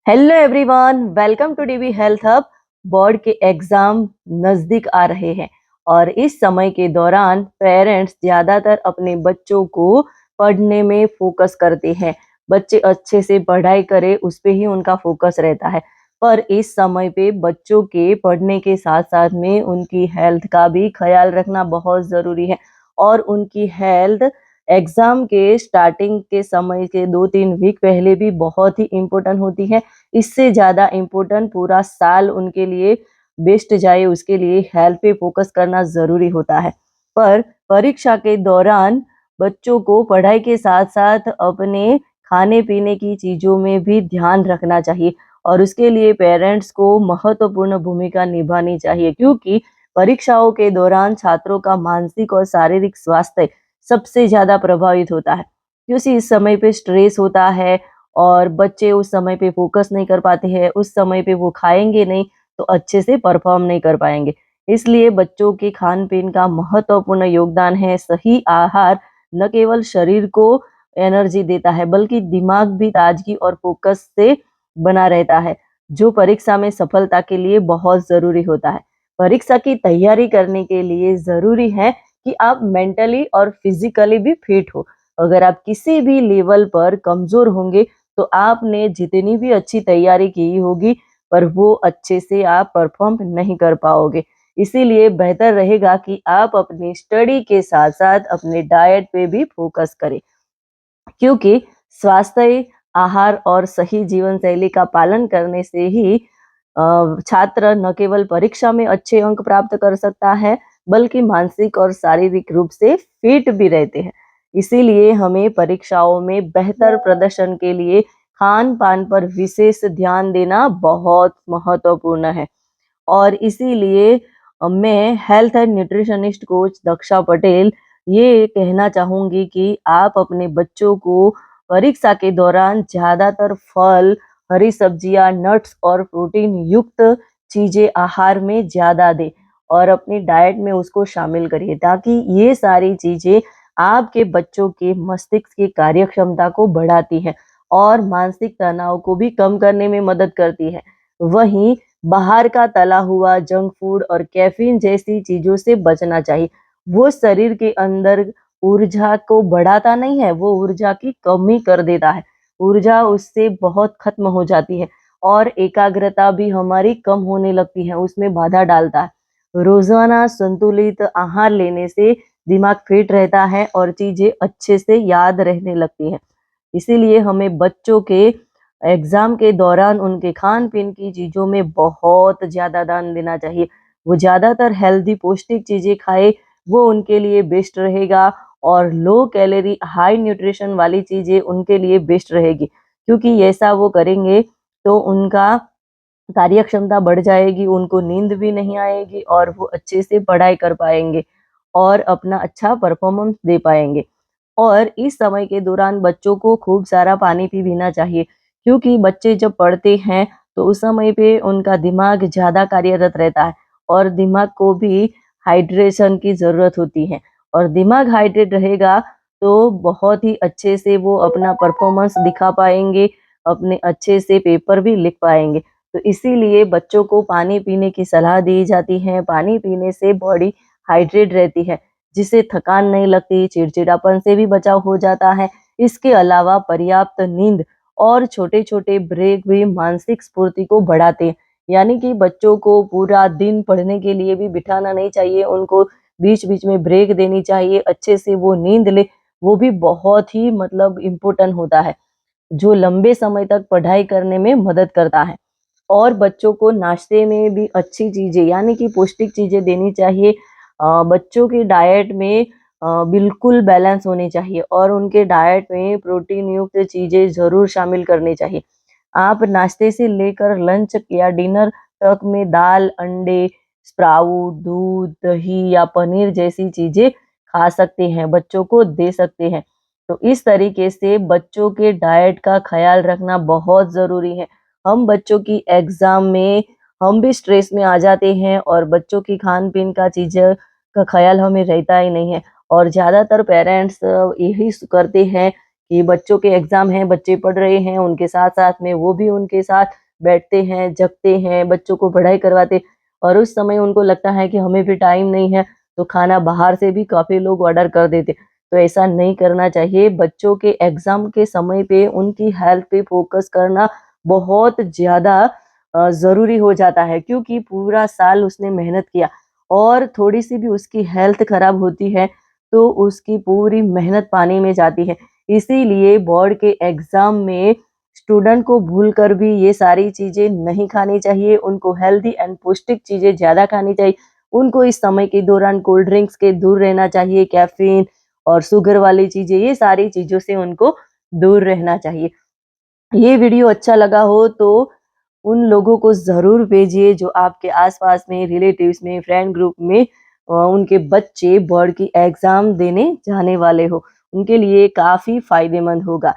Hello everyone, welcome to DB health hub. Board के exam नजदीक आ रहे हैं और इस समय के दौरान पेरेंट्स ज्यादातर अपने बच्चों को पढ़ने में फोकस करते हैं। बच्चे अच्छे से पढ़ाई करें उस पे ही उनका फोकस रहता है। पर इस समय पे बच्चों के पढ़ने के साथ साथ में उनकी हेल्थ का भी ख्याल रखना बहुत जरूरी है। और उनकी हेल्थ एग्जाम के स्टार्टिंग के समय के 2-3 वीक पहले भी बहुत ही इम्पोर्टेंट होती है। इससे ज़्यादा इम्पोर्टेंट पूरा साल उनके लिए बेस्ट जाए उसके लिए हेल्थ पे फोकस करना ज़रूरी होता है। पर परीक्षा के दौरान बच्चों को पढ़ाई के साथ-साथ अपने खाने-पीने की चीज़ों में भी ध्यान रखना चाहिए और उसके लिए पेरेंट्स को महत्वपूर्ण भूमिका निभानी चाहिए, क्योंकि परीक्षाओं के दौरान छात्रों का मानसिक और शारीरिक स्वास्थ्य सबसे ज़्यादा प्रभावित होता है। क्योंकि इस समय पे स्ट्रेस होता है और बच्चे उस समय पे फोकस नहीं कर पाते हैं, उस समय पे वो खाएँगे नहीं, तो अच्छे से परफ़ॉर्म नहीं कर पाएँगे। इसलिए बच्चों के खान-पीन का महत्वपूर्ण योगदान है। सही आहार न केवल शरीर को एनर्जी देता है, बल्कि दिमाग भी ताज़गी और फोकस से बना रहता है, जो परीक्षा में सफलता के लिए बहुत ज़रूरी होता है। परीक्षा की तैयारी करने के लिए ज़रूरी है कि आप मेंटली और फिज़िकली भी फिट हो। अगर आप किसी भी लेवल पर कमज़ोर होंगे, तो आपने जितनी भी अच्छी तैयारी की होगी, पर वो अच्छे से आप परफ़ॉर्म नहीं कर पाओगे। इसीलिए बेहतर रहेगा कि आप अपनी स्टडी के साथ-साथ अपने डाइट पे भी फ़ोकस करें। क्योंकि स्वास्थ्य, आहार और सही जीवन शैली का पालन करने से ही छात्र न केवल परीक्षा में अच्छे अंक प्राप्त कर सकता है, बल्कि मानसिक और शारीरिक रूप से फिट भी रहते हैं। इसीलिए हमें परीक्षाओं में बेहतर प्रदर्शन के लिए खान-पान पर विशेष ध्यान देना बहुत महत्वपूर्ण है। और इसीलिए मैं health and nutritionist coach Daksha Patel ये कहना चाहूँगी कि आप अपने बच्चों को परीक्षा के दौरान ज़्यादातर फल, हरी सब्जियाँ, नट्स और प्रोटीन युक्त चीज़ें आहार में ज़्यादा दें और अपनी डाइट में उसको शामिल करिए, ताकि ये सारी चीज़ें आपके बच्चों के मस्तिष्क की कार्यक्षमता को बढ़ाती हैं और मानसिक तनाव को भी कम करने में मदद करती है। वहीं बाहर का तला हुआ जंक फूड और कैफ़ीन जैसी चीज़ों से बचना चाहिए। वो शरीर के अंदर ऊर्जा को बढ़ाता नहीं है, वो ऊर्जा की कमी कर देता है। ऊर्जा उससे बहुत खत्म हो जाती है और एकाग्रता भी हमारी कम होने लगती है, उसमें बाधा डालता है। रोज़ाना संतुलित आहार लेने से दिमाग फिट रहता है और चीज़ें अच्छे से याद रहने लगती हैं। इसीलिए हमें बच्चों के एग्ज़ाम के दौरान उनके खान-पीन की चीज़ों में बहुत ज़्यादा ध्यान देना चाहिए। वो ज़्यादातर हेल्दी पौष्टिक चीज़ें खाएँ, वो उनके लिए बेस्ट रहेगा और लो कैलोरी, हाई न्यूट्रिशन वाली चीज़ें उनके लिए बेस्ट रहेगी। क्योंकि ऐसा वो करेंगे तो उनका कार्यक्षमता बढ़ जाएगी, उनको नींद भी नहीं आएगी और वो अच्छे से पढ़ाई कर पाएँगे और अपना अच्छा परफ़ॉर्मेंस दे पाएँगे। और इस समय के दौरान बच्चों को खूब सारा पानी भी पीना चाहिए, क्योंकि बच्चे जब पढ़ते हैं तो उस समय पे उनका दिमाग ज़्यादा कार्यरत रहता है और दिमाग को भी हाइड्रेशन की ज़रूरत होती है और दिमाग हाइड्रेट रहेगा तो बहुत ही अच्छे से वो अपना परफॉर्मेंस दिखा पाएँगे, अपने अच्छे से पेपर भी लिख पाएँगे। तो इसीलिए बच्चों को पानी पीने की सलाह दी जाती है। पानी पीने से बॉडी हाइड्रेट रहती है, जिससे थकान नहीं लगती, चिड़चिड़ापन से भी बचाव हो जाता है। इसके अलावा पर्याप्त नींद और छोटे-छोटे ब्रेक भी मानसिक स्फूर्ति को बढ़ाते हैं। यानी कि बच्चों को पूरा दिन पढ़ने के लिए भी बिठाना नहीं चाहिए, उनको बीच-बीच में ब्रेक देनी चाहिए, अच्छे से वो नींद ले, वो भी बहुत ही मतलब इम्पोर्टेंट होता है, जो लंबे समय तक पढ़ाई करने में मदद करता है। और बच्चों को नाश्ते में भी अच्छी चीज़ें यानी कि पौष्टिक चीज़ें देनी चाहिए। बच्चों की डाइट में बिल्कुल बैलेंस होनी चाहिए और उनके डाइट में प्रोटीन युक्त चीज़ें ज़रूर शामिल करनी चाहिए। आप नाश्ते से लेकर लंच या डिनर तक में दाल, अंडे, स्प्राउट, दूध, दही या पनीर जैसी चीज़ें खा सकते हैं, बच्चों को दे सकते हैं। तो इस तरीके से बच्चों के डाइट का ख़्याल रखना बहुत ज़रूरी है। हम बच्चों की एग्ज़ाम में हम भी स्ट्रेस में आ जाते हैं और बच्चों की खान-पीन का चीज़ें का ख़्याल हमें रहता ही नहीं है और ज़्यादातर पेरेंट्स यही करते हैं कि बच्चों के एग्ज़ाम हैं, बच्चे पढ़ रहे हैं, उनके साथ-साथ में वो भी उनके साथ बैठते हैं, जगते हैं, बच्चों को पढ़ाई करवाते और उस समय उनको लगता है कि हमें भी टाइम नहीं है, तो खाना बाहर से भी काफ़ी लोग ऑर्डर कर देते। तो ऐसा नहीं करना चाहिए, बच्चों के एग्ज़ाम के समय पे उनकी हेल्थ पे फ़ोकस करना बहुत ज़्यादा ज़रूरी हो जाता है क्योंकि पूरा साल उसने मेहनत किया और थोड़ी-सी भी उसकी हेल्थ खराब होती है, तो उसकी पूरी मेहनत पानी में जाती है। इसीलिए बोर्ड के एग्ज़ाम में स्टूडेंट को भूलकर भी ये सारी चीज़ें नहीं खानी चाहिए, उनको हेल्दी एंड पौष्टिक चीज़ें ज़्यादा खानी चाहिए। उनको इस समय के दौरान कोल्ड ड्रिंक्स के दूर रहना चाहिए, कैफ़ीन और शुगर वाली चीज़ें, ये सारी चीज़ों से उनको दूर रहना चाहिए। ये वीडियो अच्छा लगा हो तो उन लोगों को ज़रूर भेजिए जो आपके आस-पास में, रिलेटिव्स में, फ्रेंड ग्रुप में उनके बच्चे बोर्ड की एग्ज़ाम देने जाने वाले हो। उनके लिए काफ़ी फ़ायदेमंद होगा।